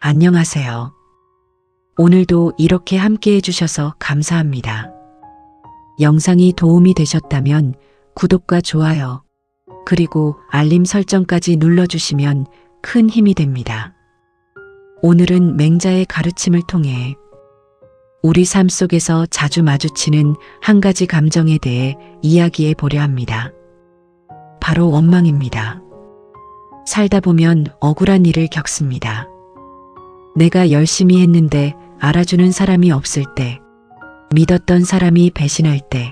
안녕하세요. 오늘도 이렇게 함께 해주셔서 감사합니다. 영상이 도움이 되셨다면 구독과 좋아요, 그리고 알림 설정까지 눌러주시면 큰 힘이 됩니다. 오늘은 맹자의 가르침을 통해 우리 삶 속에서 자주 마주치는 한 가지 감정에 대해 이야기해 보려 합니다. 바로 원망입니다. 살다 보면 억울한 일을 겪습니다. 내가 열심히 했는데 알아주는 사람이 없을 때, 믿었던 사람이 배신할 때,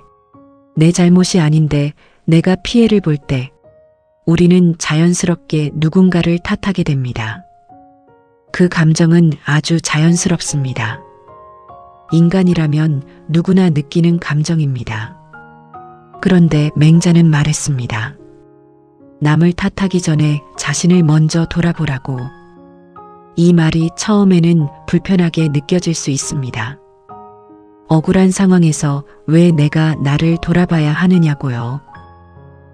내 잘못이 아닌데 내가 피해를 볼 때, 우리는 자연스럽게 누군가를 탓하게 됩니다. 그 감정은 아주 자연스럽습니다. 인간이라면 누구나 느끼는 감정입니다. 그런데 맹자는 말했습니다. 남을 탓하기 전에 자신을 먼저 돌아보라고. 이 말이 처음에는 불편하게 느껴질 수 있습니다. 억울한 상황에서 왜 내가 나를 돌아봐야 하느냐고요.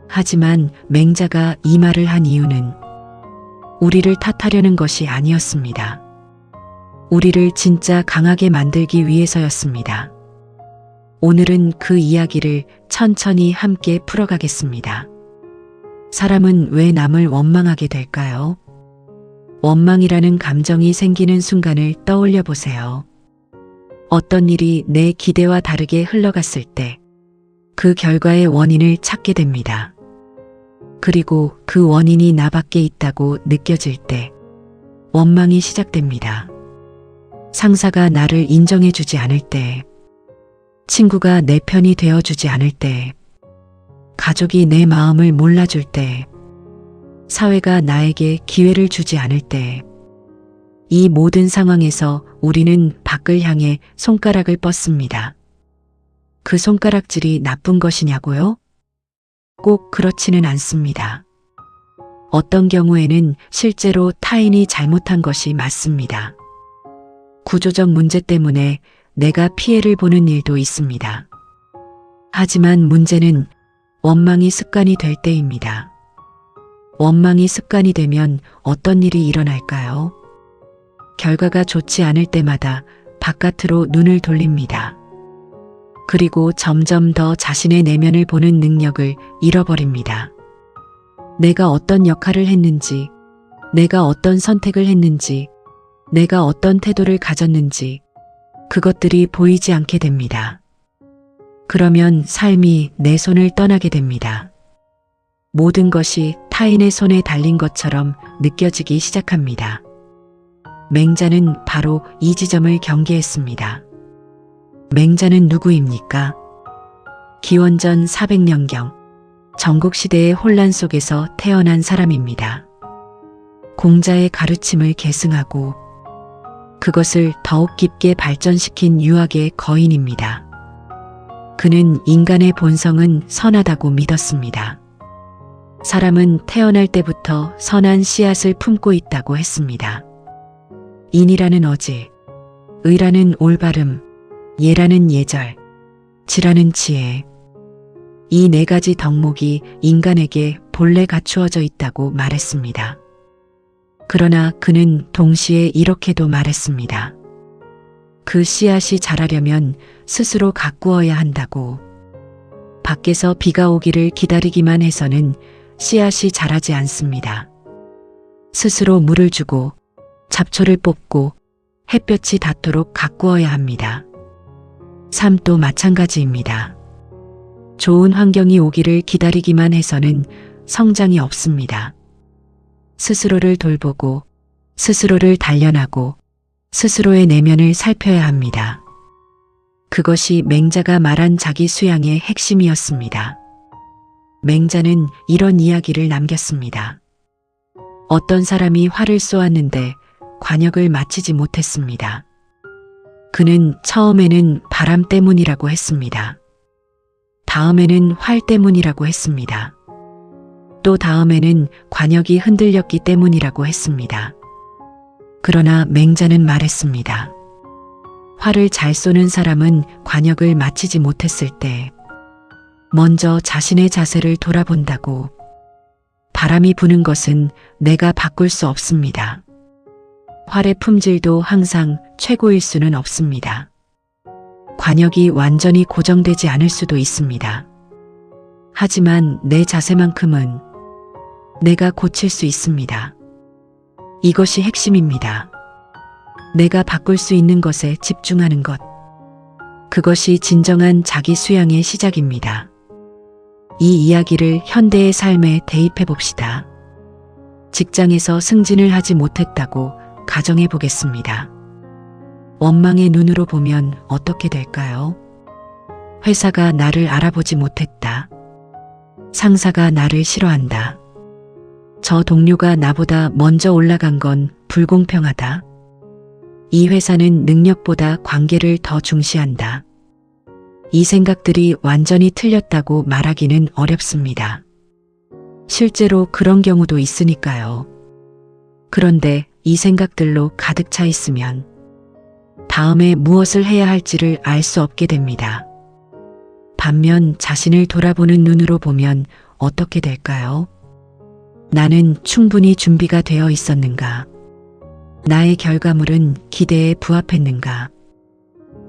하지만 맹자가 이 말을 한 이유는 우리를 탓하려는 것이 아니었습니다. 우리를 진짜 강하게 만들기 위해서였습니다. 오늘은 그 이야기를 천천히 함께 풀어가겠습니다. 사람은 왜 남을 원망하게 될까요? 원망이라는 감정이 생기는 순간을 떠올려 보세요. 어떤 일이 내 기대와 다르게 흘러갔을 때 그 결과의 원인을 찾게 됩니다. 그리고 그 원인이 나밖에 있다고 느껴질 때 원망이 시작됩니다. 상사가 나를 인정해주지 않을 때, 친구가 내 편이 되어주지 않을 때, 가족이 내 마음을 몰라줄 때, 사회가 나에게 기회를 주지 않을 때, 이 모든 상황에서 우리는 밖을 향해 손가락을 뻗습니다. 그 손가락질이 나쁜 것이냐고요? 꼭 그렇지는 않습니다. 어떤 경우에는 실제로 타인이 잘못한 것이 맞습니다. 구조적 문제 때문에 내가 피해를 보는 일도 있습니다. 하지만 문제는 원망이 습관이 될 때입니다. 원망이 습관이 되면 어떤 일이 일어날까요? 결과가 좋지 않을 때마다 바깥으로 눈을 돌립니다. 그리고 점점 더 자신의 내면을 보는 능력을 잃어버립니다. 내가 어떤 역할을 했는지, 내가 어떤 선택을 했는지, 내가 어떤 태도를 가졌는지, 그것들이 보이지 않게 됩니다. 그러면 삶이 내 손을 떠나게 됩니다. 모든 것이 타인의 손에 달린 것처럼 느껴지기 시작합니다. 맹자는 바로 이 지점을 경계했습니다. 맹자는 누구입니까? 기원전 400년경 전국시대의 혼란 속에서 태어난 사람입니다. 공자의 가르침을 계승하고 그것을 더욱 깊게 발전시킨 유학의 거인입니다. 그는 인간의 본성은 선하다고 믿었습니다. 사람은 태어날 때부터 선한 씨앗을 품고 있다고 했습니다. 인이라는 어지, 의라는 올바름, 예라는 예절, 지라는 지혜. 이 네 가지 덕목이 인간에게 본래 갖추어져 있다고 말했습니다. 그러나 그는 동시에 이렇게도 말했습니다. 그 씨앗이 자라려면 스스로 가꾸어야 한다고. 밖에서 비가 오기를 기다리기만 해서는 씨앗이 자라지 않습니다. 스스로 물을 주고 잡초를 뽑고 햇볕이 닿도록 가꾸어야 합니다. 삶도 마찬가지입니다. 좋은 환경이 오기를 기다리기만 해서는 성장이 없습니다. 스스로를 돌보고 스스로를 단련하고 스스로의 내면을 살펴야 합니다. 그것이 맹자가 말한 자기 수양의 핵심이었습니다. 맹자는 이런 이야기를 남겼습니다. 어떤 사람이 활을 쏘았는데 관역을 마치지 못했습니다. 그는 처음에는 바람 때문이라고 했습니다. 다음에는 활 때문이라고 했습니다. 또 다음에는 관역이 흔들렸기 때문이라고 했습니다. 그러나 맹자는 말했습니다. 활을 잘 쏘는 사람은 관역을 마치지 못했을 때 먼저 자신의 자세를 돌아본다고. 바람이 부는 것은 내가 바꿀 수 없습니다. 활의 품질도 항상 최고일 수는 없습니다. 관역이 완전히 고정되지 않을 수도 있습니다. 하지만 내 자세만큼은 내가 고칠 수 있습니다. 이것이 핵심입니다. 내가 바꿀 수 있는 것에 집중하는 것. 그것이 진정한 자기 수양의 시작입니다. 이 이야기를 현대의 삶에 대입해 봅시다. 직장에서 승진을 하지 못했다고 가정해 보겠습니다. 원망의 눈으로 보면 어떻게 될까요? 회사가 나를 알아보지 못했다. 상사가 나를 싫어한다. 저 동료가 나보다 먼저 올라간 건 불공평하다. 이 회사는 능력보다 관계를 더 중시한다. 이 생각들이 완전히 틀렸다고 말하기는 어렵습니다. 실제로 그런 경우도 있으니까요. 그런데 이 생각들로 가득 차 있으면 다음에 무엇을 해야 할지를 알 수 없게 됩니다. 반면 자신을 돌아보는 눈으로 보면 어떻게 될까요? 나는 충분히 준비가 되어 있었는가? 나의 결과물은 기대에 부합했는가?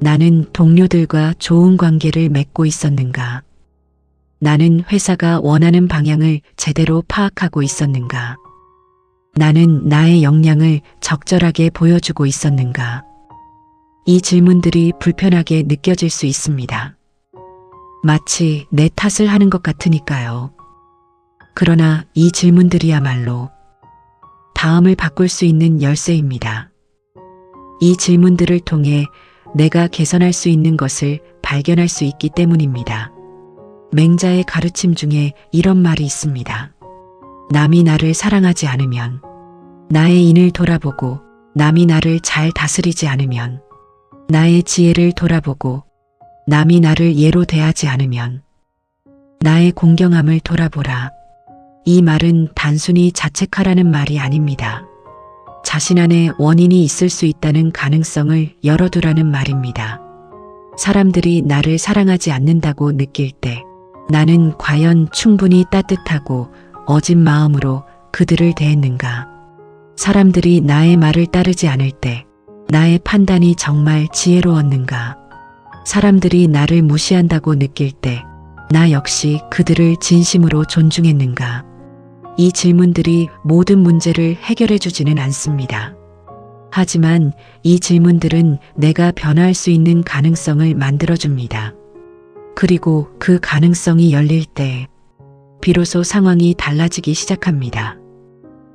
나는 동료들과 좋은 관계를 맺고 있었는가? 나는 회사가 원하는 방향을 제대로 파악하고 있었는가? 나는 나의 역량을 적절하게 보여주고 있었는가? 이 질문들이 불편하게 느껴질 수 있습니다. 마치 내 탓을 하는 것 같으니까요. 그러나 이 질문들이야말로 다음을 바꿀 수 있는 열쇠입니다. 이 질문들을 통해 내가 개선할 수 있는 것을 발견할 수 있기 때문입니다. 맹자의 가르침 중에 이런 말이 있습니다. 남이 나를 사랑하지 않으면, 나의 인을 돌아보고 남이 나를 잘 다스리지 않으면, 나의 지혜를 돌아보고 남이 나를 예로 대하지 않으면, 나의 공경함을 돌아보라. 이 말은 단순히 자책하라는 말이 아닙니다. 자신 안에 원인이 있을 수 있다는 가능성을 열어두라는 말입니다. 사람들이 나를 사랑하지 않는다고 느낄 때 나는 과연 충분히 따뜻하고 어진 마음으로 그들을 대했는가? 사람들이 나의 말을 따르지 않을 때 나의 판단이 정말 지혜로웠는가? 사람들이 나를 무시한다고 느낄 때 나 역시 그들을 진심으로 존중했는가? 이 질문들이 모든 문제를 해결해 주지는 않습니다. 하지만 이 질문들은 내가 변화할 수 있는 가능성을 만들어줍니다. 그리고 그 가능성이 열릴 때 비로소 상황이 달라지기 시작합니다.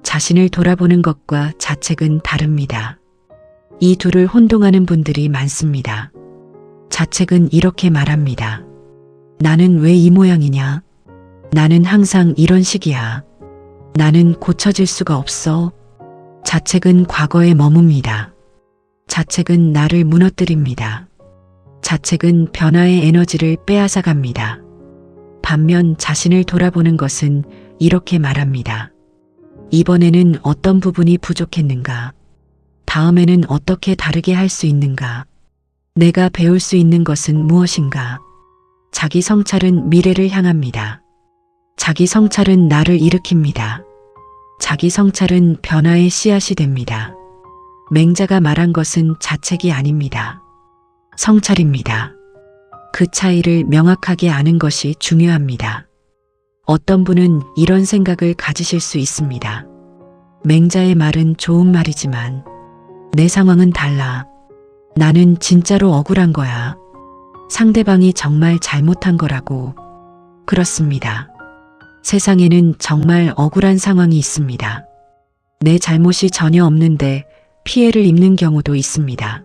자신을 돌아보는 것과 자책은 다릅니다. 이 둘을 혼동하는 분들이 많습니다. 자책은 이렇게 말합니다. 나는 왜 이 모양이냐? 나는 항상 이런 식이야. 나는 고쳐질 수가 없어. 자책은 과거에 머뭅니다. 자책은 나를 무너뜨립니다. 자책은 변화의 에너지를 빼앗아 갑니다. 반면 자신을 돌아보는 것은 이렇게 말합니다. 이번에는 어떤 부분이 부족했는가? 다음에는 어떻게 다르게 할 수 있는가? 내가 배울 수 있는 것은 무엇인가? 자기 성찰은 미래를 향합니다. 자기 성찰은 나를 일으킵니다. 자기 성찰은 변화의 씨앗이 됩니다. 맹자가 말한 것은 자책이 아닙니다. 성찰입니다. 그 차이를 명확하게 아는 것이 중요합니다. 어떤 분은 이런 생각을 가지실 수 있습니다. 맹자의 말은 좋은 말이지만 내 상황은 달라. 나는 진짜로 억울한 거야. 상대방이 정말 잘못한 거라고. 그렇습니다. 세상에는 정말 억울한 상황이 있습니다. 내 잘못이 전혀 없는데 피해를 입는 경우도 있습니다.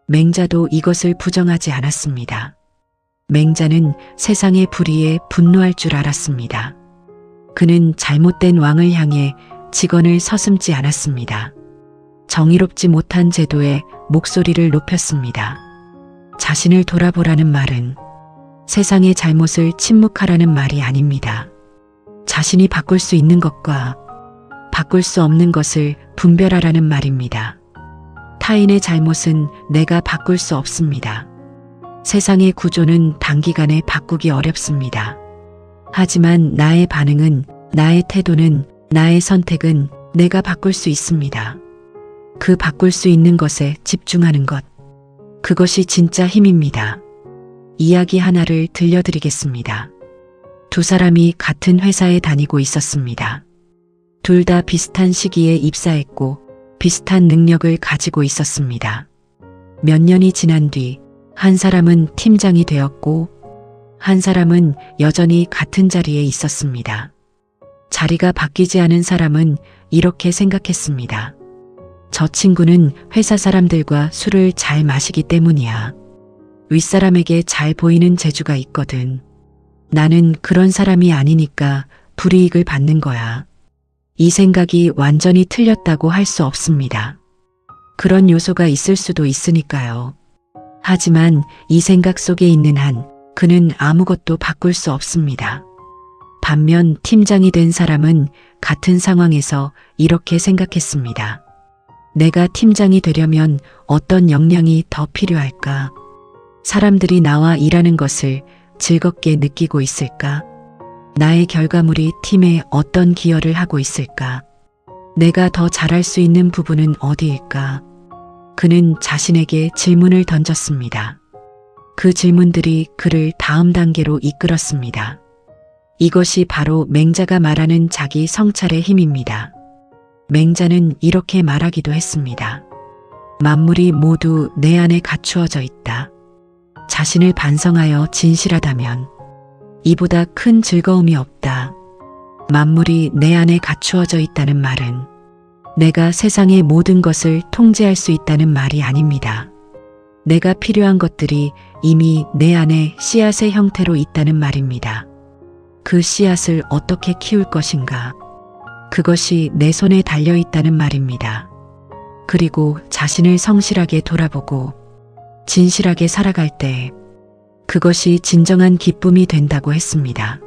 맹자도 이것을 부정하지 않았습니다. 맹자는 세상의 불의에 분노할 줄 알았습니다. 그는 잘못된 왕을 향해 직언을 서슴지 않았습니다. 정의롭지 못한 제도에 목소리를 높였습니다. 자신을 돌아보라는 말은 세상의 잘못을 침묵하라는 말이 아닙니다. 자신이 바꿀 수 있는 것과 바꿀 수 없는 것을 분별하라는 말입니다. 타인의 잘못은 내가 바꿀 수 없습니다. 세상의 구조는 단기간에 바꾸기 어렵습니다. 하지만 나의 반응은, 나의 태도는, 나의 선택은 내가 바꿀 수 있습니다. 그 바꿀 수 있는 것에 집중하는 것. 그것이 진짜 힘입니다. 이야기 하나를 들려드리겠습니다. 두 사람이 같은 회사에 다니고 있었습니다. 둘 다 비슷한 시기에 입사했고 비슷한 능력을 가지고 있었습니다. 몇 년이 지난 뒤 한 사람은 팀장이 되었고 한 사람은 여전히 같은 자리에 있었습니다. 자리가 바뀌지 않은 사람은 이렇게 생각했습니다. 저 친구는 회사 사람들과 술을 잘 마시기 때문이야. 윗사람에게 잘 보이는 재주가 있거든. 나는 그런 사람이 아니니까 불이익을 받는 거야. 이 생각이 완전히 틀렸다고 할 수 없습니다. 그런 요소가 있을 수도 있으니까요. 하지만 이 생각 속에 있는 한 그는 아무것도 바꿀 수 없습니다. 반면 팀장이 된 사람은 같은 상황에서 이렇게 생각했습니다. 내가 팀장이 되려면 어떤 역량이 더 필요할까? 사람들이 나와 일하는 것을 즐겁게 느끼고 있을까? 나의 결과물이 팀에 어떤 기여를 하고 있을까? 내가 더 잘할 수 있는 부분은 어디일까? 그는 자신에게 질문을 던졌습니다. 그 질문들이 그를 다음 단계로 이끌었습니다. 이것이 바로 맹자가 말하는 자기 성찰의 힘입니다. 맹자는 이렇게 말하기도 했습니다. 만물이 모두 내 안에 갖추어져 있다. 자신을 반성하여 진실하다면 이보다 큰 즐거움이 없다. 만물이 내 안에 갖추어져 있다는 말은 내가 세상의 모든 것을 통제할 수 있다는 말이 아닙니다. 내가 필요한 것들이 이미 내 안에 씨앗의 형태로 있다는 말입니다. 그 씨앗을 어떻게 키울 것인가? 그것이 내 손에 달려 있다는 말입니다. 그리고 자신을 성실하게 돌아보고 진실하게 살아갈 때 그것이 진정한 기쁨이 된다고 했습니다.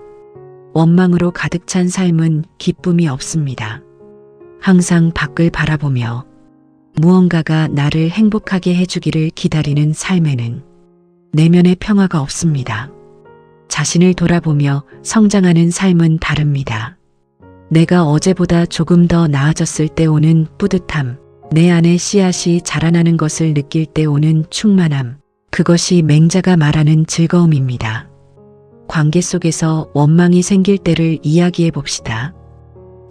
원망으로 가득 찬 삶은 기쁨이 없습니다. 항상 밖을 바라보며 무언가가 나를 행복하게 해주기를 기다리는 삶에는 내면의 평화가 없습니다. 자신을 돌아보며 성장하는 삶은 다릅니다. 내가 어제보다 조금 더 나아졌을 때 오는 뿌듯함, 내 안에 씨앗이 자라나는 것을 느낄 때 오는 충만함, 그것이 맹자가 말하는 즐거움입니다. 관계 속에서 원망이 생길 때를 이야기해 봅시다.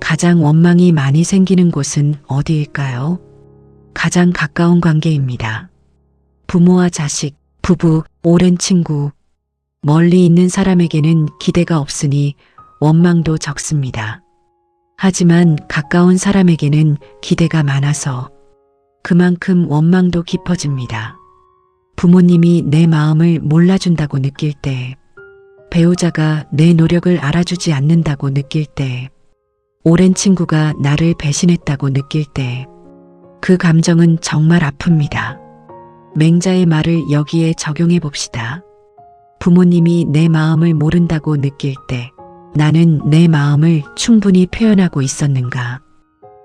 가장 원망이 많이 생기는 곳은 어디일까요? 가장 가까운 관계입니다. 부모와 자식, 부부, 오랜 친구, 멀리 있는 사람에게는 기대가 없으니 원망도 적습니다. 하지만 가까운 사람에게는 기대가 많아서 그만큼 원망도 깊어집니다. 부모님이 내 마음을 몰라준다고 느낄 때, 배우자가 내 노력을 알아주지 않는다고 느낄 때, 오랜 친구가 나를 배신했다고 느낄 때, 그 감정은 정말 아픕니다. 맹자의 말을 여기에 적용해 봅시다. 부모님이 내 마음을 모른다고 느낄 때, 나는 내 마음을 충분히 표현하고 있었는가?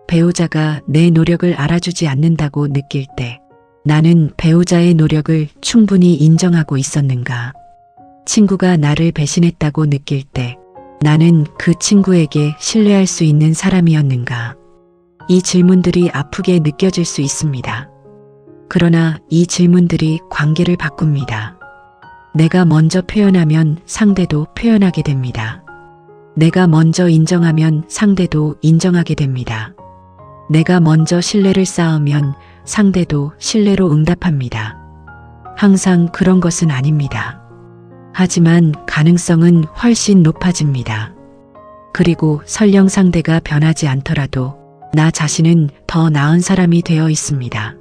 배우자가 내 노력을 알아주지 않는다고 느낄 때, 나는 배우자의 노력을 충분히 인정하고 있었는가? 친구가 나를 배신했다고 느낄 때, 나는 그 친구에게 신뢰할 수 있는 사람이었는가? 이 질문들이 아프게 느껴질 수 있습니다. 그러나 이 질문들이 관계를 바꿉니다. 내가 먼저 표현하면 상대도 표현하게 됩니다. 내가 먼저 인정하면 상대도 인정하게 됩니다. 내가 먼저 신뢰를 쌓으면 상대도 신뢰로 응답합니다. 항상 그런 것은 아닙니다. 하지만 가능성은 훨씬 높아집니다. 그리고 설령 상대가 변하지 않더라도 나 자신은 더 나은 사람이 되어 있습니다.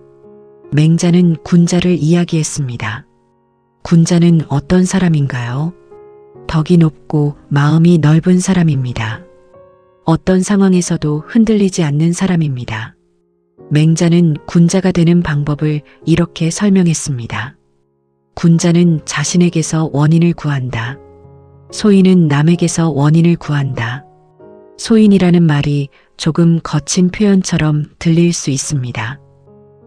맹자는 군자를 이야기했습니다. 군자는 어떤 사람인가요? 덕이 높고 마음이 넓은 사람입니다. 어떤 상황에서도 흔들리지 않는 사람입니다. 맹자는 군자가 되는 방법을 이렇게 설명했습니다. 군자는 자신에게서 원인을 구한다. 소인은 남에게서 원인을 구한다. 소인이라는 말이 조금 거친 표현처럼 들릴 수 있습니다.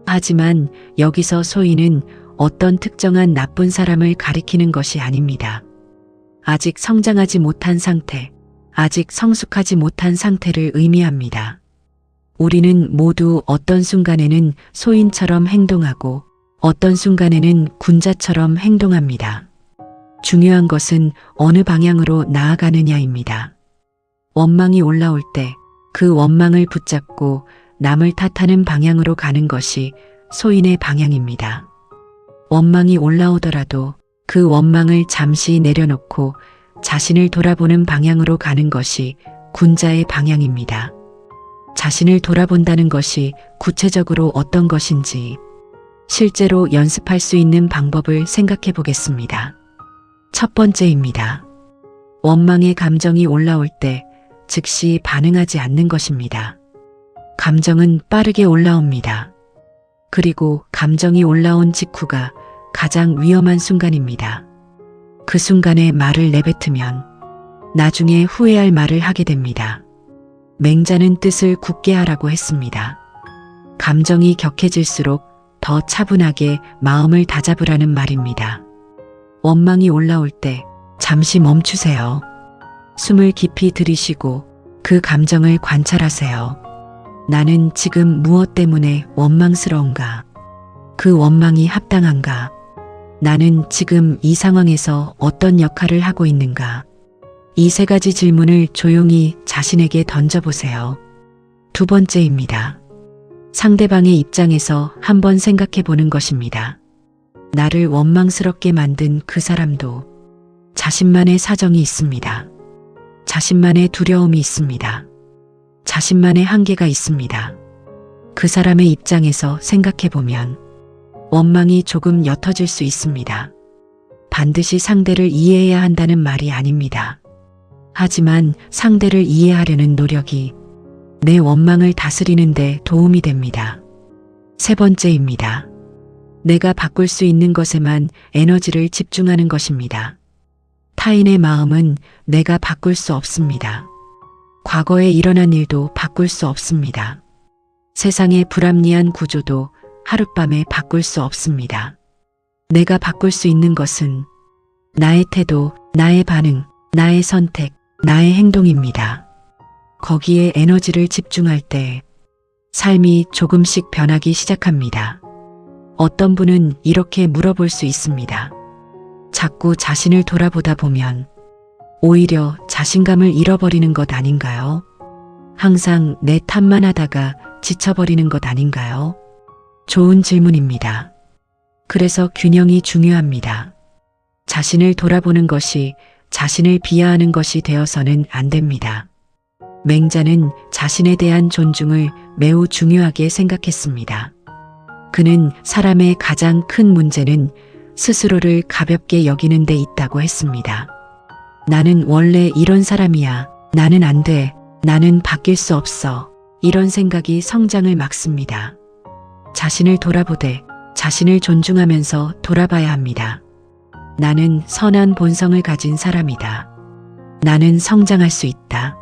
하지만 여기서 소인은 어떤 특정한 나쁜 사람을 가리키는 것이 아닙니다. 아직 성장하지 못한 상태, 아직 성숙하지 못한 상태를 의미합니다. 우리는 모두 어떤 순간에는 소인처럼 행동하고 어떤 순간에는 군자처럼 행동합니다. 중요한 것은 어느 방향으로 나아가느냐입니다. 원망이 올라올 때 그 원망을 붙잡고 남을 탓하는 방향으로 가는 것이 소인의 방향입니다. 원망이 올라오더라도 그 원망을 잠시 내려놓고 자신을 돌아보는 방향으로 가는 것이 군자의 방향입니다. 자신을 돌아본다는 것이 구체적으로 어떤 것인지 실제로 연습할 수 있는 방법을 생각해 보겠습니다. 첫 번째입니다. 원망의 감정이 올라올 때 즉시 반응하지 않는 것입니다. 감정은 빠르게 올라옵니다. 그리고 감정이 올라온 직후가 가장 위험한 순간입니다. 그 순간에 말을 내뱉으면 나중에 후회할 말을 하게 됩니다. 맹자는 뜻을 굳게 하라고 했습니다. 감정이 격해질수록 더 차분하게 마음을 다잡으라는 말입니다. 원망이 올라올 때 잠시 멈추세요. 숨을 깊이 들이쉬고 그 감정을 관찰하세요. 나는 지금 무엇 때문에 원망스러운가? 그 원망이 합당한가? 나는 지금 이 상황에서 어떤 역할을 하고 있는가? 이 세 가지 질문을 조용히 자신에게 던져보세요. 두 번째입니다. 상대방의 입장에서 한번 생각해 보는 것입니다. 나를 원망스럽게 만든 그 사람도 자신만의 사정이 있습니다. 자신만의 두려움이 있습니다. 자신만의 한계가 있습니다. 그 사람의 입장에서 생각해 보면 원망이 조금 옅어질 수 있습니다. 반드시 상대를 이해해야 한다는 말이 아닙니다. 하지만 상대를 이해하려는 노력이 내 원망을 다스리는 데 도움이 됩니다. 세 번째입니다. 내가 바꿀 수 있는 것에만 에너지를 집중하는 것입니다. 타인의 마음은 내가 바꿀 수 없습니다. 과거에 일어난 일도 바꿀 수 없습니다. 세상의 불합리한 구조도 하룻밤에 바꿀 수 없습니다. 내가 바꿀 수 있는 것은 나의 태도, 나의 반응, 나의 선택, 나의 행동입니다. 거기에 에너지를 집중할 때 삶이 조금씩 변하기 시작합니다. 어떤 분은 이렇게 물어볼 수 있습니다. 자꾸 자신을 돌아보다 보면 오히려 자신감을 잃어버리는 것 아닌가요? 항상 내 탓만 하다가 지쳐버리는 것 아닌가요? 좋은 질문입니다. 그래서 균형이 중요합니다. 자신을 돌아보는 것이 자신을 비하하는 것이 되어서는 안 됩니다. 맹자는 자신에 대한 존중을 매우 중요하게 생각했습니다. 그는 사람의 가장 큰 문제는 스스로를 가볍게 여기는 데 있다고 했습니다. 나는 원래 이런 사람이야. 나는 안 돼. 나는 바뀔 수 없어. 이런 생각이 성장을 막습니다. 자신을 돌아보되 자신을 존중하면서 돌아봐야 합니다. 나는 선한 본성을 가진 사람이다. 나는 성장할 수 있다.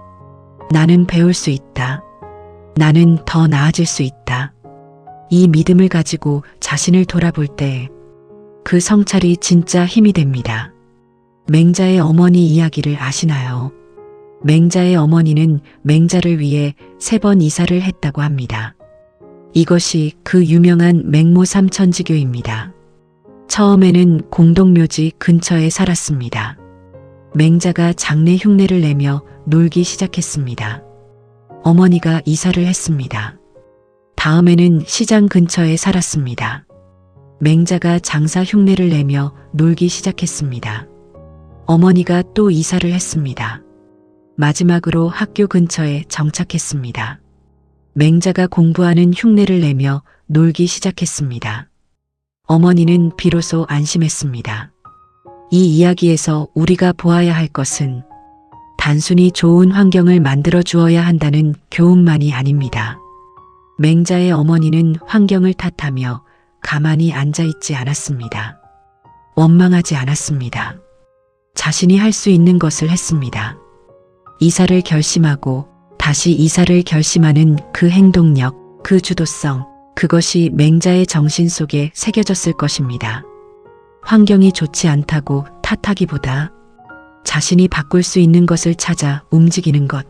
나는 배울 수 있다. 나는 더 나아질 수 있다. 이 믿음을 가지고 자신을 돌아볼 때 그 성찰이 진짜 힘이 됩니다. 맹자의 어머니 이야기를 아시나요? 맹자의 어머니는 맹자를 위해 3번 이사를 했다고 합니다. 이것이 그 유명한 맹모 삼천지교입니다. 처음에는 공동묘지 근처에 살았습니다. 맹자가 장례 흉내를 내며 놀기 시작했습니다. 어머니가 이사를 했습니다. 다음에는 시장 근처에 살았습니다. 맹자가 장사 흉내를 내며 놀기 시작했습니다. 어머니가 또 이사를 했습니다. 마지막으로 학교 근처에 정착했습니다. 맹자가 공부하는 흉내를 내며 놀기 시작했습니다. 어머니는 비로소 안심했습니다. 이 이야기에서 우리가 보아야 할 것은 단순히 좋은 환경을 만들어 주어야 한다는 교훈만이 아닙니다. 맹자의 어머니는 환경을 탓하며 가만히 앉아있지 않았습니다. 원망하지 않았습니다. 자신이 할 수 있는 것을 했습니다. 이사를 결심하고 다시 이사를 결심하는 그 행동력, 그 주도성, 그것이 맹자의 정신 속에 새겨졌을 것입니다. 환경이 좋지 않다고 탓하기보다 자신이 바꿀 수 있는 것을 찾아 움직이는 것,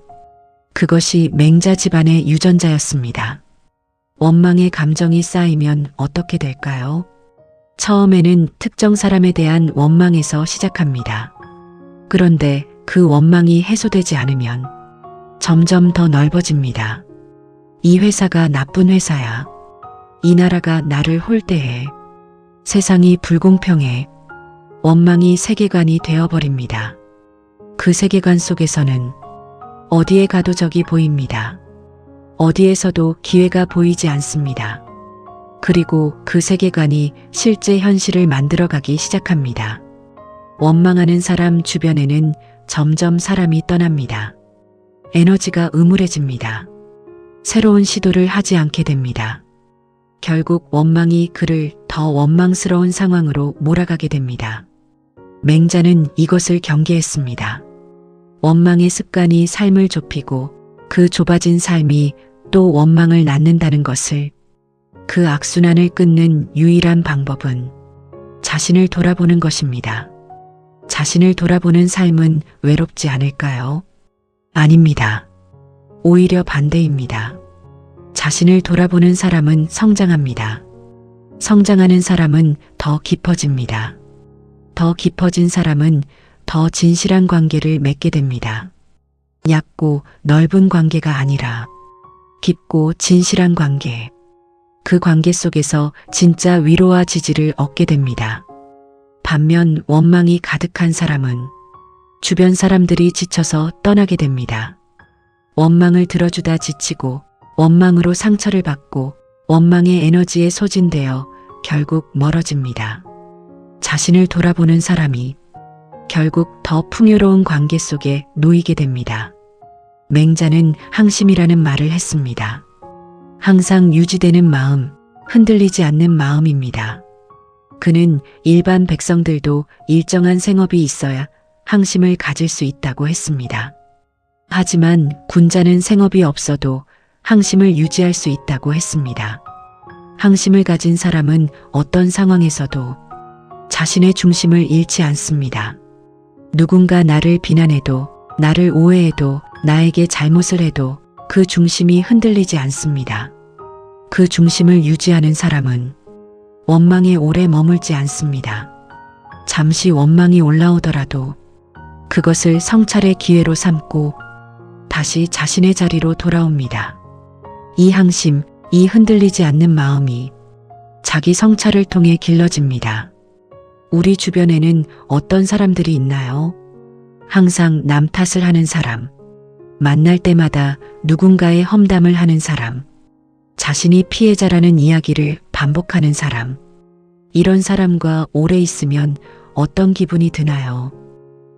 그것이 맹자 집안의 유전자였습니다. 원망의 감정이 쌓이면 어떻게 될까요? 처음에는 특정 사람에 대한 원망에서 시작합니다. 그런데 그 원망이 해소되지 않으면 점점 더 넓어집니다. 이 회사가 나쁜 회사야. 이 나라가 나를 홀대해. 세상이 불공평해. 원망이 세계관이 되어버립니다. 그 세계관 속에서는 어디에 가도 적이 보입니다. 어디에서도 기회가 보이지 않습니다. 그리고 그 세계관이 실제 현실을 만들어가기 시작합니다. 원망하는 사람 주변에는 점점 사람이 떠납니다. 에너지가 음울해집니다. 새로운 시도를 하지 않게 됩니다. 결국 원망이 그를 더 원망스러운 상황으로 몰아가게 됩니다. 맹자는 이것을 경계했습니다. 원망의 습관이 삶을 좁히고 그 좁아진 삶이 또 원망을 낳는다는 것을, 그 악순환을 끊는 유일한 방법은 자신을 돌아보는 것입니다. 자신을 돌아보는 삶은 외롭지 않을까요? 아닙니다. 오히려 반대입니다. 자신을 돌아보는 사람은 성장합니다. 성장하는 사람은 더 깊어집니다. 더 깊어진 사람은 더 진실한 관계를 맺게 됩니다. 얕고 넓은 관계가 아니라 깊고 진실한 관계. 그 관계 속에서 진짜 위로와 지지를 얻게 됩니다. 반면 원망이 가득한 사람은 주변 사람들이 지쳐서 떠나게 됩니다. 원망을 들어주다 지치고 원망으로 상처를 받고 원망의 에너지에 소진되어 결국 멀어집니다. 자신을 돌아보는 사람이 결국 더 풍요로운 관계 속에 놓이게 됩니다. 맹자는 항심이라는 말을 했습니다. 항상 유지되는 마음, 흔들리지 않는 마음입니다. 그는 일반 백성들도 일정한 생업이 있어야 항심을 가질 수 있다고 했습니다. 하지만 군자는 생업이 없어도 항심을 유지할 수 있다고 했습니다. 항심을 가진 사람은 어떤 상황에서도 자신의 중심을 잃지 않습니다. 누군가 나를 비난해도, 나를 오해해도, 나에게 잘못을 해도 그 중심이 흔들리지 않습니다. 그 중심을 유지하는 사람은 원망에 오래 머물지 않습니다. 잠시 원망이 올라오더라도 그것을 성찰의 기회로 삼고 다시 자신의 자리로 돌아옵니다. 이 항심, 이 흔들리지 않는 마음이 자기 성찰을 통해 길러집니다. 우리 주변에는 어떤 사람들이 있나요? 항상 남 탓을 하는 사람, 만날 때마다 누군가의 험담을 하는 사람, 자신이 피해자라는 이야기를 반복하는 사람. 이런 사람과 오래 있으면 어떤 기분이 드나요?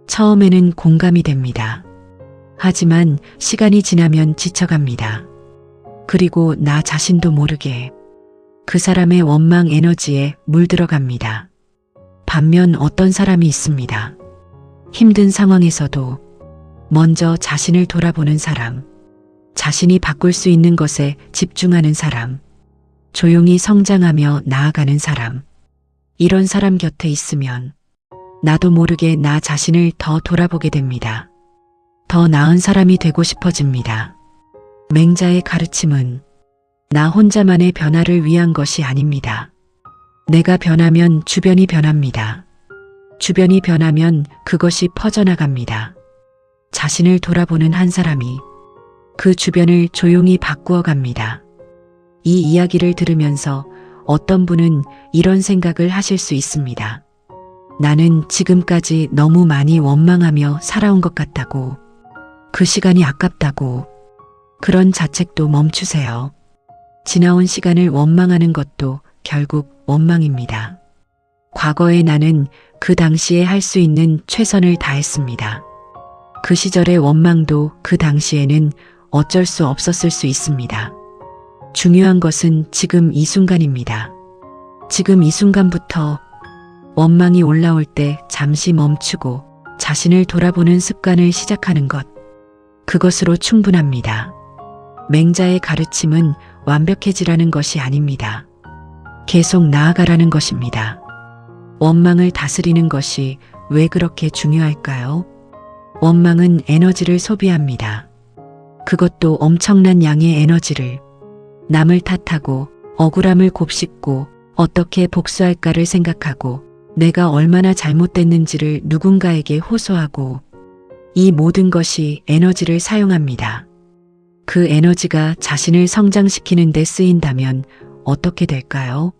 처음에는 공감이 됩니다. 하지만 시간이 지나면 지쳐갑니다. 그리고 나 자신도 모르게 그 사람의 원망 에너지에 물들어갑니다. 반면 어떤 사람이 있습니다. 힘든 상황에서도 먼저 자신을 돌아보는 사람, 자신이 바꿀 수 있는 것에 집중하는 사람, 조용히 성장하며 나아가는 사람. 이런 사람 곁에 있으면 나도 모르게 나 자신을 더 돌아보게 됩니다. 더 나은 사람이 되고 싶어집니다. 맹자의 가르침은 나 혼자만의 변화를 위한 것이 아닙니다. 내가 변하면 주변이 변합니다. 주변이 변하면 그것이 퍼져나갑니다. 자신을 돌아보는 한 사람이 그 주변을 조용히 바꾸어 갑니다. 이 이야기를 들으면서 어떤 분은 이런 생각을 하실 수 있습니다. 나는 지금까지 너무 많이 원망하며 살아온 것 같다고, 그 시간이 아깝다고. 그런 자책도 멈추세요. 지나온 시간을 원망하는 것도 결국 원망입니다. 과거의 나는 그 당시에 할 수 있는 최선을 다했습니다. 그 시절의 원망도 그 당시에는 어쩔 수 없었을 수 있습니다. 중요한 것은 지금 이 순간입니다. 지금 이 순간부터 원망이 올라올 때 잠시 멈추고 자신을 돌아보는 습관을 시작하는 것. 그것으로 충분합니다. 맹자의 가르침은 완벽해지라는 것이 아닙니다. 계속 나아가라는 것입니다. 원망을 다스리는 것이 왜 그렇게 중요할까요? 원망은 에너지를 소비합니다. 그것도 엄청난 양의 에너지를. 남을 탓하고 억울함을 곱씹고 어떻게 복수할까를 생각하고 내가 얼마나 잘못됐는지를 누군가에게 호소하고, 이 모든 것이 에너지를 사용합니다. 그 에너지가 자신을 성장시키는 데 쓰인다면 어떻게 될까요?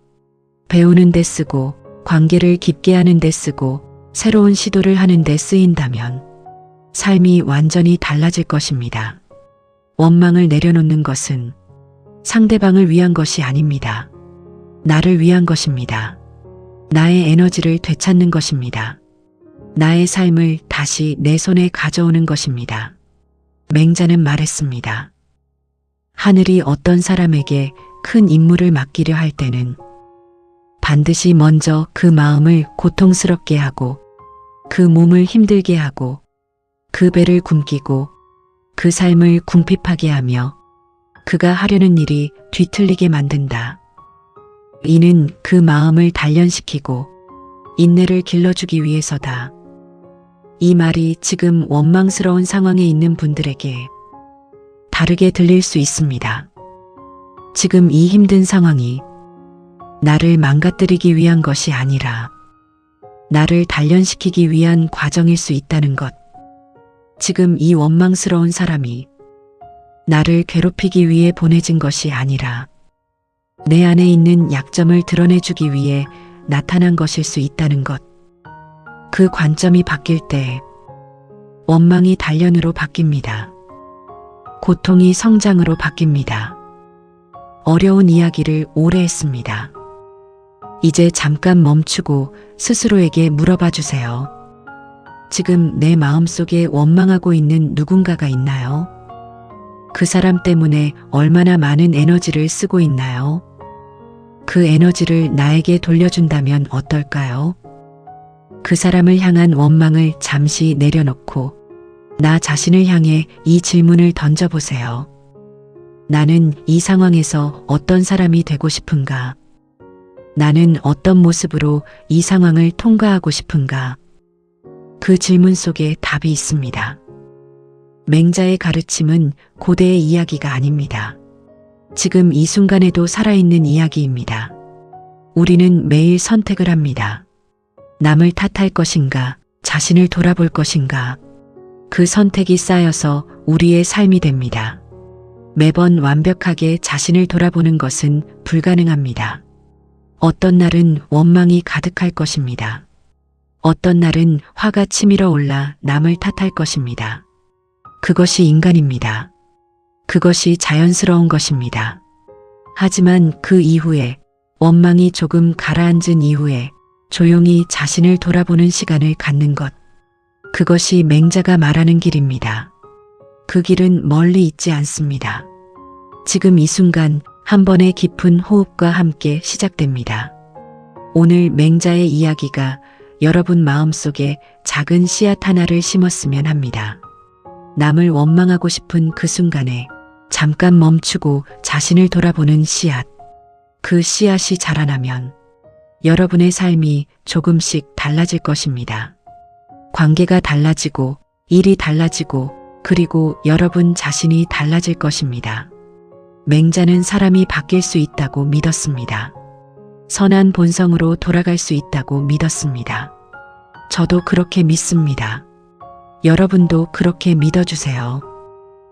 배우는 데 쓰고, 관계를 깊게 하는 데 쓰고, 새로운 시도를 하는 데 쓰인다면 삶이 완전히 달라질 것입니다. 원망을 내려놓는 것은 상대방을 위한 것이 아닙니다. 나를 위한 것입니다. 나의 에너지를 되찾는 것입니다. 나의 삶을 다시 내 손에 가져오는 것입니다. 맹자는 말했습니다. 하늘이 어떤 사람에게 큰 임무를 맡기려 할 때는 반드시 먼저 그 마음을 고통스럽게 하고, 그 몸을 힘들게 하고, 그 배를 굶기고, 그 삶을 궁핍하게 하며 그가 하려는 일이 뒤틀리게 만든다. 이는 그 마음을 단련시키고 인내를 길러주기 위해서다. 이 말이 지금 원망스러운 상황에 있는 분들에게 다르게 들릴 수 있습니다. 지금 이 힘든 상황이 나를 망가뜨리기 위한 것이 아니라 나를 단련시키기 위한 과정일 수 있다는 것. 지금 이 원망스러운 사람이 나를 괴롭히기 위해 보내진 것이 아니라 내 안에 있는 약점을 드러내주기 위해 나타난 것일 수 있다는 것. 그 관점이 바뀔 때 원망이 단련으로 바뀝니다. 고통이 성장으로 바뀝니다. 어려운 이야기를 오래 했습니다. 이제 잠깐 멈추고 스스로에게 물어봐 주세요. 지금 내 마음속에 원망하고 있는 누군가가 있나요? 그 사람 때문에 얼마나 많은 에너지를 쓰고 있나요? 그 에너지를 나에게 돌려준다면 어떨까요? 그 사람을 향한 원망을 잠시 내려놓고 나 자신을 향해 이 질문을 던져보세요. 나는 이 상황에서 어떤 사람이 되고 싶은가? 나는 어떤 모습으로 이 상황을 통과하고 싶은가? 그 질문 속에 답이 있습니다. 맹자의 가르침은 고대의 이야기가 아닙니다. 지금 이 순간에도 살아있는 이야기입니다. 우리는 매일 선택을 합니다. 남을 탓할 것인가, 자신을 돌아볼 것인가. 그 선택이 쌓여서 우리의 삶이 됩니다. 매번 완벽하게 자신을 돌아보는 것은 불가능합니다. 어떤 날은 원망이 가득할 것입니다. 어떤 날은 화가 치밀어 올라 남을 탓할 것입니다. 그것이 인간입니다. 그것이 자연스러운 것입니다. 하지만 그 이후에, 원망이 조금 가라앉은 이후에 조용히 자신을 돌아보는 시간을 갖는 것. 그것이 맹자가 말하는 길입니다. 그 길은 멀리 있지 않습니다. 지금 이 순간 한 번의 깊은 호흡과 함께 시작됩니다. 오늘 맹자의 이야기가 여러분 마음속에 작은 씨앗 하나를 심었으면 합니다. 남을 원망하고 싶은 그 순간에 잠깐 멈추고 자신을 돌아보는 씨앗. 그 씨앗이 자라나면 여러분의 삶이 조금씩 달라질 것입니다. 관계가 달라지고, 일이 달라지고, 그리고 여러분 자신이 달라질 것입니다. 맹자는 사람이 바뀔 수 있다고 믿었습니다. 선한 본성으로 돌아갈 수 있다고 믿었습니다. 저도 그렇게 믿습니다. 여러분도 그렇게 믿어주세요.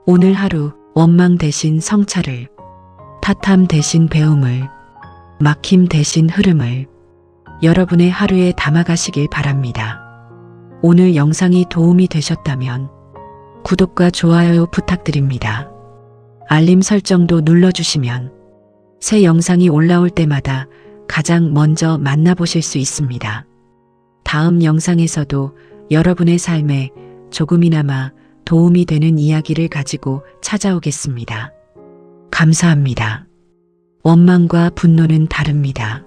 오늘 하루 원망 대신 성찰을, 탓함 대신 배움을, 막힘 대신 흐름을 여러분의 하루에 담아가시길 바랍니다. 오늘 영상이 도움이 되셨다면 구독과 좋아요 부탁드립니다. 알림 설정도 눌러주시면 새 영상이 올라올 때마다 가장 먼저 만나보실 수 있습니다. 다음 영상에서도 여러분의 삶에 조금이나마 도움이 되는 이야기를 가지고 찾아오겠습니다. 감사합니다. 원망과 분노는 다릅니다.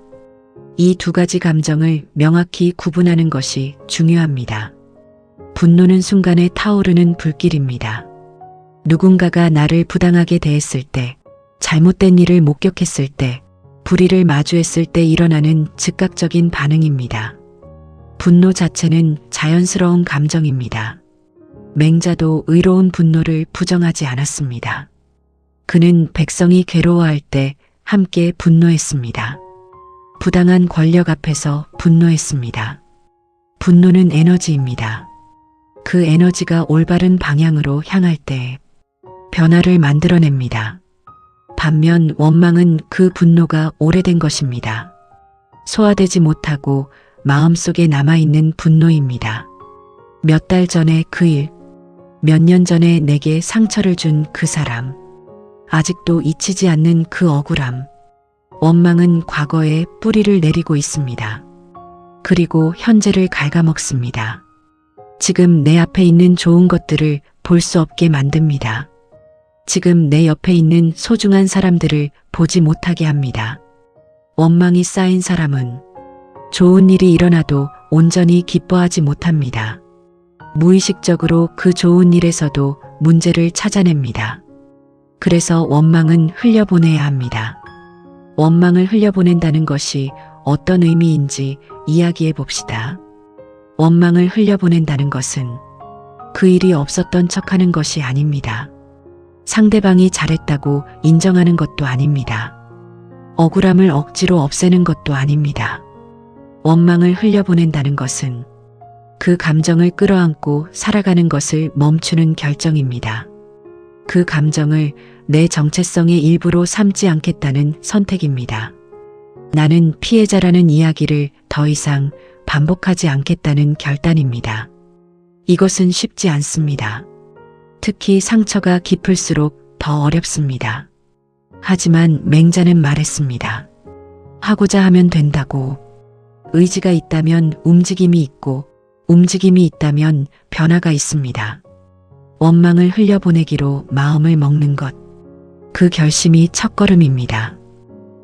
이 두 가지 감정을 명확히 구분하는 것이 중요합니다. 분노는 순간에 타오르는 불길입니다. 누군가가 나를 부당하게 대했을 때, 잘못된 일을 목격했을 때, 불의를 마주했을 때 일어나는 즉각적인 반응입니다. 분노 자체는 자연스러운 감정입니다. 맹자도 의로운 분노를 부정하지 않았습니다. 그는 백성이 괴로워할 때 함께 분노했습니다. 부당한 권력 앞에서 분노했습니다. 분노는 에너지입니다. 그 에너지가 올바른 방향으로 향할 때 변화를 만들어냅니다. 반면 원망은 그 분노가 오래된 것입니다. 소화되지 못하고 마음속에 남아있는 분노입니다. 몇 달 전에 그 일, 몇 년 전에 내게 상처를 준 그 사람, 아직도 잊히지 않는 그 억울함. 원망은 과거에 뿌리를 내리고 있습니다. 그리고 현재를 갉아먹습니다. 지금 내 앞에 있는 좋은 것들을 볼 수 없게 만듭니다. 지금 내 옆에 있는 소중한 사람들을 보지 못하게 합니다. 원망이 쌓인 사람은 좋은 일이 일어나도 온전히 기뻐하지 못합니다. 무의식적으로 그 좋은 일에서도 문제를 찾아냅니다. 그래서 원망은 흘려보내야 합니다. 원망을 흘려보낸다는 것이 어떤 의미인지 이야기해 봅시다. 원망을 흘려보낸다는 것은 그 일이 없었던 척하는 것이 아닙니다. 상대방이 잘했다고 인정하는 것도 아닙니다. 억울함을 억지로 없애는 것도 아닙니다. 원망을 흘려보낸다는 것은 그 감정을 끌어안고 살아가는 것을 멈추는 결정입니다. 그 감정을 내 정체성의 일부로 삼지 않겠다는 선택입니다. 나는 피해자라는 이야기를 더 이상 반복하지 않겠다는 결단입니다. 이것은 쉽지 않습니다. 특히 상처가 깊을수록 더 어렵습니다. 하지만 맹자는 말했습니다. 하고자 하면 된다고. 의지가 있다면 움직임이 있고, 움직임이 있다면 변화가 있습니다. 원망을 흘려보내기로 마음을 먹는 것. 그 결심이 첫걸음입니다.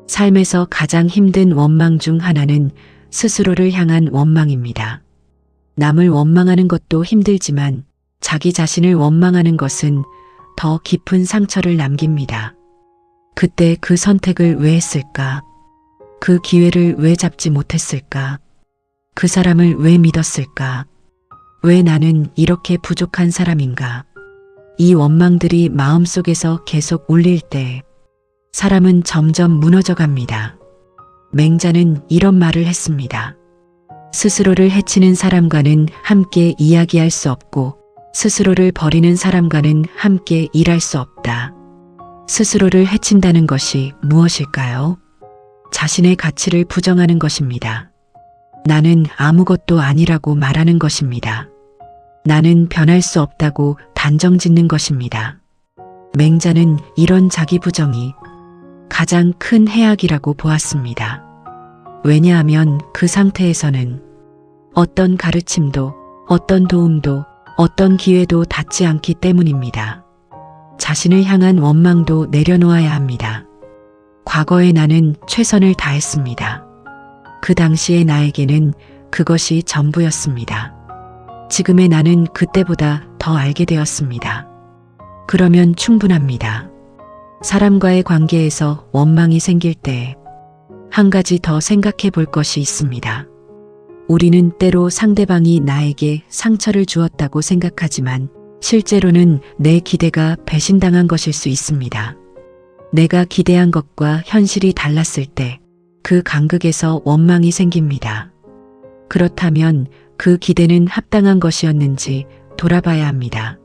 삶에서 가장 힘든 원망 중 하나는 스스로를 향한 원망입니다. 남을 원망하는 것도 힘들지만 자기 자신을 원망하는 것은 더 깊은 상처를 남깁니다. 그때 그 선택을 왜 했을까? 그 기회를 왜 잡지 못했을까? 그 사람을 왜 믿었을까? 왜 나는 이렇게 부족한 사람인가? 이 원망들이 마음속에서 계속 울릴 때 사람은 점점 무너져 갑니다. 맹자는 이런 말을 했습니다. 스스로를 해치는 사람과는 함께 이야기할 수 없고 스스로를 버리는 사람과는 함께 일할 수 없다. 스스로를 해친다는 것이 무엇일까요? 자신의 가치를 부정하는 것입니다. 나는 아무것도 아니라고 말하는 것입니다. 나는 변할 수 없다고 단정 짓는 것입니다. 맹자는 이런 자기 부정이 가장 큰 해악이라고 보았습니다. 왜냐하면 그 상태에서는 어떤 가르침도, 어떤 도움도, 어떤 기회도 닿지 않기 때문입니다. 자신을 향한 원망도 내려놓아야 합니다. 과거의 나는 최선을 다했습니다. 그 당시의 나에게는 그것이 전부였습니다. 지금의 나는 그때보다 더 알게 되었습니다. 그러면 충분합니다. 사람과의 관계에서 원망이 생길 때 한 가지 더 생각해 볼 것이 있습니다. 우리는 때로 상대방이 나에게 상처를 주었다고 생각하지만 실제로는 내 기대가 배신당한 것일 수 있습니다. 내가 기대한 것과 현실이 달랐을 때 그 간극에서 원망이 생깁니다. 그렇다면 그 기대는 합당한 것이었는지 돌아봐야 합니다.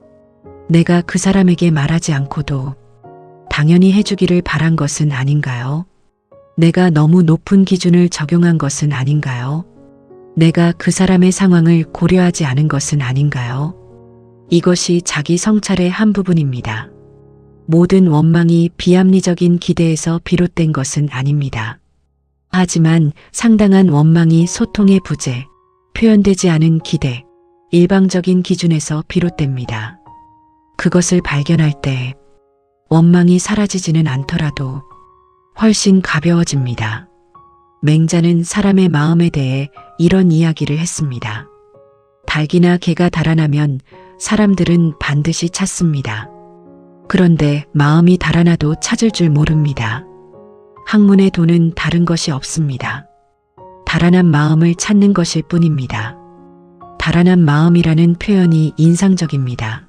내가 그 사람에게 말하지 않고도 당연히 해주기를 바란 것은 아닌가요? 내가 너무 높은 기준을 적용한 것은 아닌가요? 내가 그 사람의 상황을 고려하지 않은 것은 아닌가요? 이것이 자기 성찰의 한 부분입니다. 모든 원망이 비합리적인 기대에서 비롯된 것은 아닙니다. 하지만 상당한 원망이 소통의 부재, 표현되지 않은 기대, 일방적인 기준에서 비롯됩니다. 그것을 발견할 때 원망이 사라지지는 않더라도 훨씬 가벼워집니다. 맹자는 사람의 마음에 대해 이런 이야기를 했습니다. 닭이나 개가 달아나면 사람들은 반드시 찾습니다. 그런데 마음이 달아나도 찾을 줄 모릅니다. 학문의 도는 다른 것이 없습니다. 달아난 마음을 찾는 것일 뿐입니다. 달아난 마음이라는 표현이 인상적입니다.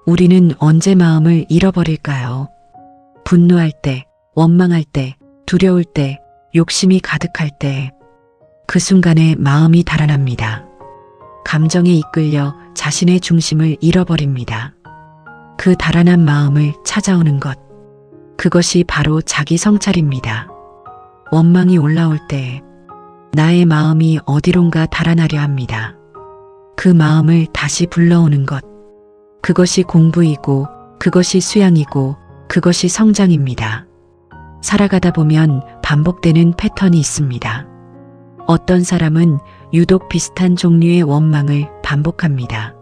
우리는 언제 마음을 잃어버릴까요? 분노할 때, 원망할 때, 두려울 때, 욕심이 가득할 때, 그 순간에 마음이 달아납니다. 감정에 이끌려 자신의 중심을 잃어버립니다. 그 달아난 마음을 찾아오는 것, 그것이 바로 자기 성찰입니다. 원망이 올라올 때 나의 마음이 어디론가 달아나려 합니다. 그 마음을 다시 불러오는 것, 그것이 공부이고 그것이 수양이고 그것이 성장입니다. 살아가다 보면 반복되는 패턴이 있습니다. 어떤 사람은 유독 비슷한 종류의 원망을 반복합니다.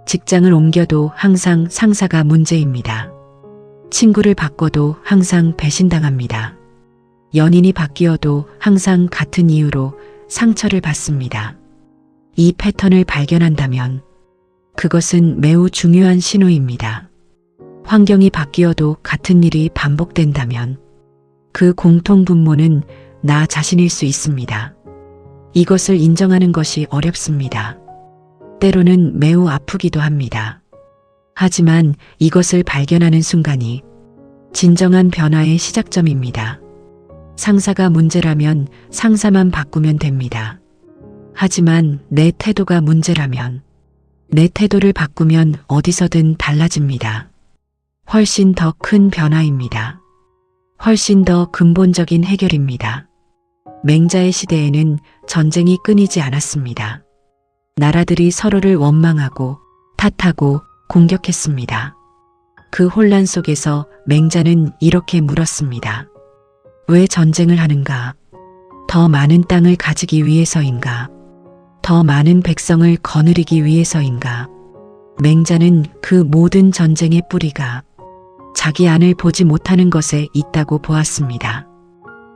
직장을 옮겨도 항상 상사가 문제입니다. 친구를 바꿔도 항상 배신당합니다. 연인이 바뀌어도 항상 같은 이유로 상처를 받습니다. 이 패턴을 발견한다면 그것은 매우 중요한 신호입니다. 환경이 바뀌어도 같은 일이 반복된다면 그 공통분모는 나 자신일 수 있습니다. 이것을 인정하는 것이 어렵습니다. 때로는 매우 아프기도 합니다. 하지만 이것을 발견하는 순간이 진정한 변화의 시작점입니다. 상사가 문제라면 상사만 바꾸면 됩니다. 하지만 내 태도가 문제라면 내 태도를 바꾸면 어디서든 달라집니다. 훨씬 더 큰 변화입니다. 훨씬 더 근본적인 해결입니다. 맹자의 시대에는 전쟁이 끊이지 않았습니다. 나라들이 서로를 원망하고 탓하고 공격했습니다. 그 혼란 속에서 맹자는 이렇게 물었습니다. 왜 전쟁을 하는가? 더 많은 땅을 가지기 위해서인가? 더 많은 백성을 거느리기 위해서인가? 맹자는 그 모든 전쟁의 뿌리가 자기 안을 보지 못하는 것에 있다고 보았습니다.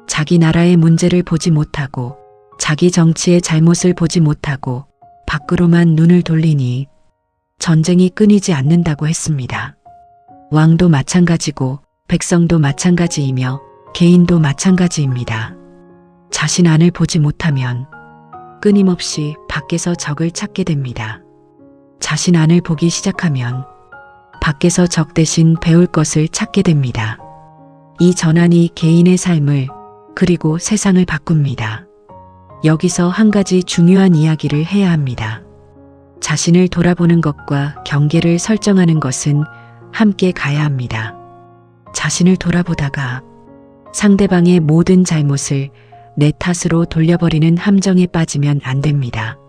자기 나라의 문제를 보지 못하고 자기 정치의 잘못을 보지 못하고 밖으로만 눈을 돌리니 전쟁이 끊이지 않는다고 했습니다. 왕도 마찬가지고 백성도 마찬가지이며 개인도 마찬가지입니다. 자신 안을 보지 못하면 끊임없이 밖에서 적을 찾게 됩니다. 자신 안을 보기 시작하면 밖에서 적 대신 배울 것을 찾게 됩니다. 이 전환이 개인의 삶을 그리고 세상을 바꿉니다. 여기서 한 가지 중요한 이야기를 해야 합니다. 자신을 돌아보는 것과 경계를 설정하는 것은 함께 가야 합니다. 자신을 돌아보다가 상대방의 모든 잘못을 내 탓으로 돌려버리는 함정에 빠지면 안 됩니다.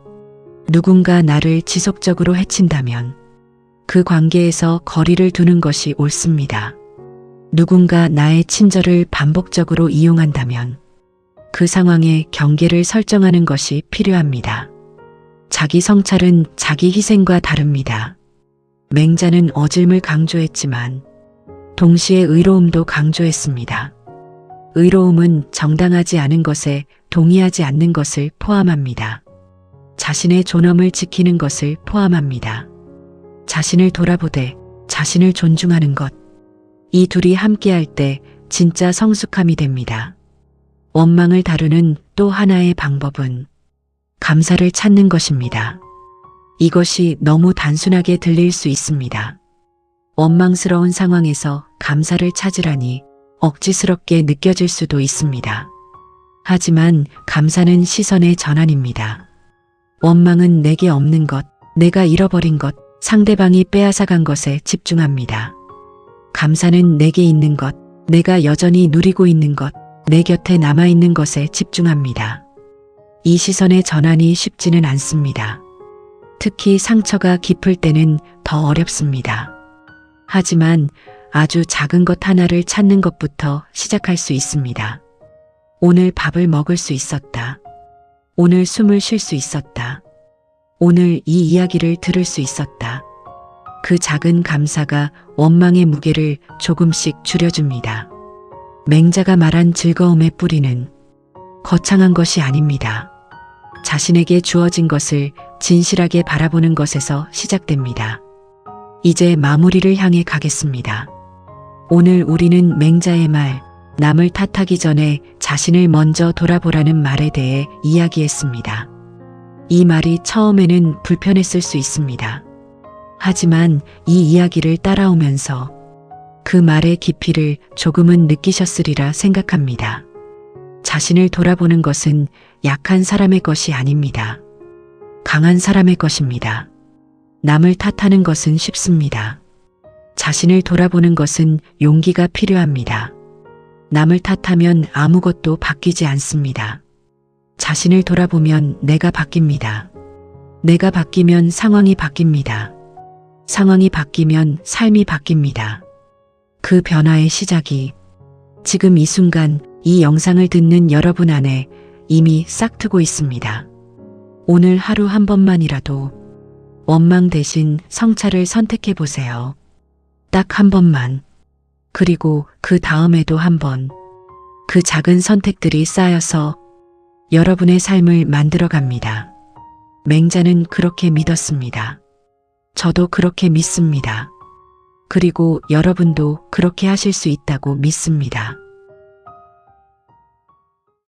누군가 나를 지속적으로 해친다면 그 관계에서 거리를 두는 것이 옳습니다. 누군가 나의 친절을 반복적으로 이용한다면 그 상황에 경계를 설정하는 것이 필요합니다. 자기 성찰은 자기 희생과 다릅니다. 맹자는 어질을 강조했지만 동시에 의로움도 강조했습니다. 의로움은 정당하지 않은 것에 동의하지 않는 것을 포함합니다. 자신의 존엄을 지키는 것을 포함합니다. 자신을 돌아보되 자신을 존중하는 것. 이 둘이 함께할 때 진짜 성숙함이 됩니다. 원망을 다루는 또 하나의 방법은 감사를 찾는 것입니다. 이것이 너무 단순하게 들릴 수 있습니다. 원망스러운 상황에서 감사를 찾으라니 억지스럽게 느껴질 수도 있습니다. 하지만 감사는 시선의 전환입니다. 원망은 내게 없는 것, 내가 잃어버린 것, 상대방이 빼앗아간 것에 집중합니다. 감사는 내게 있는 것, 내가 여전히 누리고 있는 것, 내 곁에 남아있는 것에 집중합니다. 이 시선의 전환이 쉽지는 않습니다. 특히 상처가 깊을 때는 더 어렵습니다. 하지만 아주 작은 것 하나를 찾는 것부터 시작할 수 있습니다. 오늘 밥을 먹을 수 있었다. 오늘 숨을 쉴 수 있었다. 오늘 이 이야기를 들을 수 있었다. 그 작은 감사가 원망의 무게를 조금씩 줄여줍니다. 맹자가 말한 즐거움의 뿌리는 거창한 것이 아닙니다. 자신에게 주어진 것을 진실하게 바라보는 것에서 시작됩니다. 이제 마무리를 향해 가겠습니다. 오늘 우리는 맹자의 말, 남을 탓하기 전에 자신을 먼저 돌아보라는 말에 대해 이야기했습니다. 이 말이 처음에는 불편했을 수 있습니다. 하지만 이 이야기를 따라오면서 그 말의 깊이를 조금은 느끼셨으리라 생각합니다. 자신을 돌아보는 것은 약한 사람의 것이 아닙니다. 강한 사람의 것입니다. 남을 탓하는 것은 쉽습니다. 자신을 돌아보는 것은 용기가 필요합니다. 남을 탓하면 아무것도 바뀌지 않습니다. 자신을 돌아보면 내가 바뀝니다. 내가 바뀌면 상황이 바뀝니다. 상황이 바뀌면 삶이 바뀝니다. 그 변화의 시작이 지금 이 순간 이 영상을 듣는 여러분 안에 이미 싹트고 있습니다. 오늘 하루 한 번만이라도 원망 대신 성찰을 선택해 보세요. 딱 한 번만. 그리고 그 다음에도 한 번. 그 작은 선택들이 쌓여서 여러분의 삶을 만들어 갑니다. 맹자는 그렇게 믿었습니다. 저도 그렇게 믿습니다. 그리고 여러분도 그렇게 하실 수 있다고 믿습니다.